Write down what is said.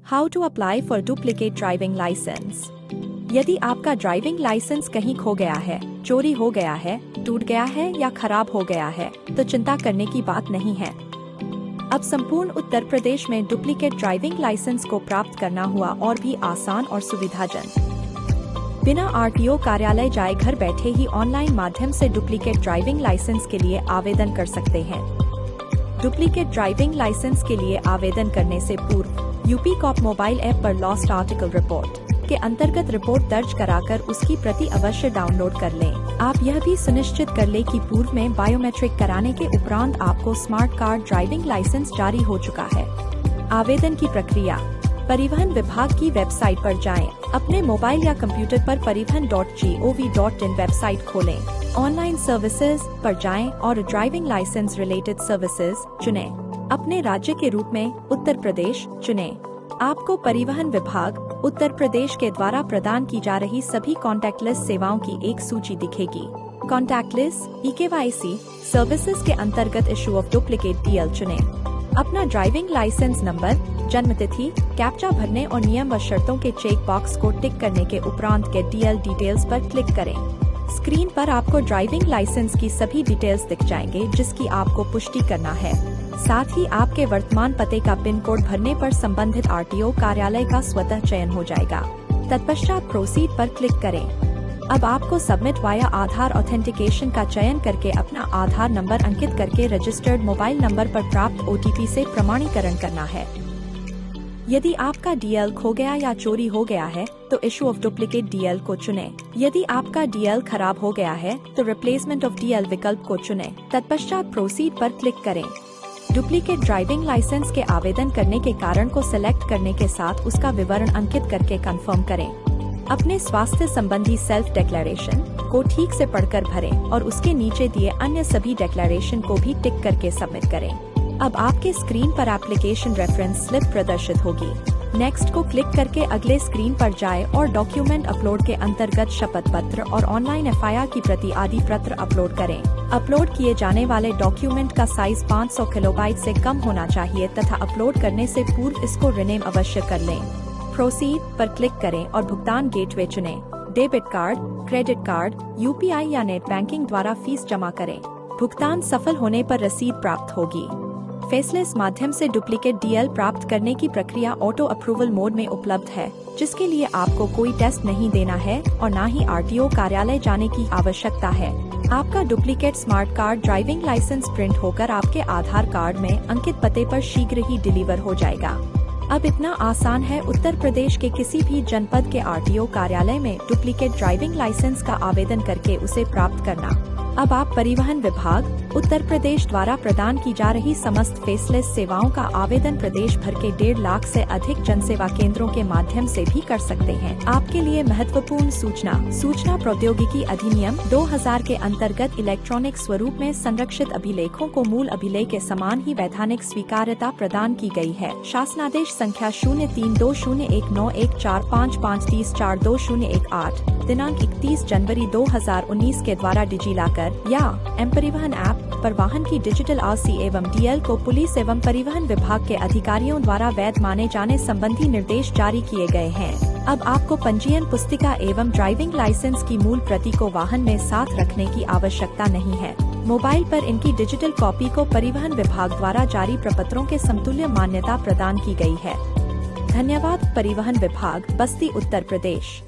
How to apply for duplicate driving licence. यदि आपका driving licence कहीं खो गया है, चोरी हो गया है, टूट गया है या खराब हो गया है, तो चिंता करने की बात नहीं है। अब संपूर्ण उत्तर प्रदेश में डुप्लीकेट ड्राइविंग लाइसेंस को प्राप्त करना हुआ और भी आसान और सुविधाजनक। बिना आरटीओ कार्यालय जाए घर बैठे ही ऑनलाइन माध्यम से डुप्लीकेट ड्राइविंग लाइसेंस के लिए आवेदन कर सकते हैं। डुप्लीकेट ड्राइविंग लाइसेंस के लिए आवेदन करने से पूर्व यूपी कॉप मोबाइल ऐप पर लॉस्ट आर्टिकल रिपोर्ट के अंतर्गत रिपोर्ट दर्ज कराकर उसकी प्रति अवश्य डाउनलोड कर लें। आप यह भी सुनिश्चित कर लें कि पूर्व में बायोमेट्रिक कराने के उपरांत आपको स्मार्ट कार्ड ड्राइविंग लाइसेंस जारी हो चुका है। आवेदन की प्रक्रिया। परिवहन विभाग की वेबसाइट पर जाएं, अपने मोबाइल या कंप्यूटर पर परिवहन.gov.in वेबसाइट खोलें, ऑनलाइन सर्विसेज पर जाएं और ड्राइविंग लाइसेंस रिलेटेड सर्विसेज चुनें। अपने राज्य के रूप में उत्तर प्रदेश चुनें। आपको परिवहन विभाग उत्तर प्रदेश के द्वारा प्रदान की जा रही सभी कॉन्टैक्टलेस सेवाओं की एक सूची दिखेगी। कॉन्टैक्टलेस ई-केवाईसी सर्विसेज के अंतर्गत इशू ऑफ डुप्लीकेट डीएल चुनें। अपना ड्राइविंग लाइसेंस नंबर, जन्मतिथि, कैप्चा भरने और नियम व शर्तों के चेक बॉक्स को टिक करने के उपरांत गेट डीएल डिटेल्स पर क्लिक करें। स्क्रीन पर आपको ड्राइविंग लाइसेंस की सभी डिटेल्स दिख जाएंगे जिसकी आपको पुष्टि करना है। साथ ही आपके वर्तमान पते का पिन कोड भरने पर संबंधित आरटीओ कार्यालय का स्वतः चयन हो जाएगा। तत्पश्चात प्रोसीड पर क्लिक करें। अब आपको सबमिट वाया आधार ऑथेंटिकेशन का चयन करके अपना आधार नंबर अंकित करके रजिस्टर्ड मोबाइल नंबर पर प्राप्त ओटीपी से प्रमाणीकरण करना है। यदि आपका डीएल खो गया या चोरी हो गया है तो इशू ऑफ डुप्लीकेट डीएल को चुनें। यदि आपका डीएल खराब हो गया है तो रिप्लेसमेंट ऑफ डीएल विकल्प को चुनें। तत्पश्चात प्रोसीड पर क्लिक करें। डुप्लीकेट ड्राइविंग लाइसेंस के आवेदन करने के कारण को सिलेक्ट करने के साथ उसका विवरण अंकित करके कंफर्म करें। अपने स्वास्थ्य संबंधी सेल्फ डिक्लेरेशन को ठीक से पढ़कर भरें और उसके नीचे दिए अन्य सभी डिक्लेरेशन को भी टिक करके सबमिट करें। अब आपके स्क्रीन पर एप्लीकेशन रेफरेंस स्लिप प्रदर्शित होगी। नेक्स्ट को क्लिक करके अगले स्क्रीन पर जाएं और डॉक्यूमेंट अपलोड के अंतर्गत शपथ पत्र और ऑनलाइन एफआईआर की प्रति आदि पत्र अपलोड करें। अपलोड किए जाने वाले डॉक्यूमेंट का साइज 500 किलोबाइट से कम होना चाहिए तथा अपलोड करने से पूर्व इसको रिनेम अवश्य कर लें। प्रोसीड पर क्लिक करें और भुगतान गेटवे चुनें। Debit card, credit card, UPI या नेट बैंकिंग द्वारा फीस जमा करें। भुगतान सफल होने पर रसीद प्राप्त होगी। फेसलेस माध्यम से डुप्लीकेट डीएल प्राप्त करने की प्रक्रिया ऑटो अप्रूवल मोड में उपलब्ध है, जिसके लिए आपको कोई टेस्ट नहीं देना है और न ही आरटीओ कार्यालय जाने की आवश्यकता है। आपका duplicate smart card driving licence print होकर आपके आधार कार्ड में अंकित पते पर शीघ्र ही डिलीवर हो जाएगा। अब इतना आसान है उत्तर प्रदेश के किसी भी जनपद के आरटीओ कार्यालय में डुप्लीकेट ड्राइविंग लाइसेंस का आवेदन करके उसे प्राप्त करना। अब आप परिवहन विभाग उत्तर प्रदेश द्वारा प्रदान की जा रही समस्त फेसलेस सेवाओं का आवेदन प्रदेश भर के 1.5 लाख से अधिक जनसेवा केंद्रों के माध्यम से भी कर सकते हैं। आपके लिए महत्वपूर्ण सूचना प्रौद्योगिकी अधिनियम 2000 के अंतर्गत इलेक्ट्रॉनिक स्वरूप में संरक्षित अभिलेखों को मूल अभिलेख के समान ही वैधानिक स्वीकार्यता प्रदान की गई है। शासनादेश संख्या 0320191455304218 दिनांक 31 जनवरी 2019 के द्वारा डिजिलॉकर या एम परिवहन ऐप पर वाहन की डिजिटल आरसी एवं डीएल को पुलिस एवं परिवहन विभाग के अधिकारियों द्वारा वैध माने जाने संबंधी निर्देश जारी किए गए हैं। अब आपको पंजीयन पुस्तिका एवं ड्राइविंग लाइसेंस की मूल प्रति को वाहन में साथ रखने की आवश्यकता नहीं है। मोबाइल पर इनकी डिजिटल कॉपी को परिवहन विभाग द्वारा जारी प्रपत्रों के समतुल्य मान्यता प्रदान की गई है। धन्यवाद। परिवहन विभाग, बस्ती, उत्तर प्रदेश।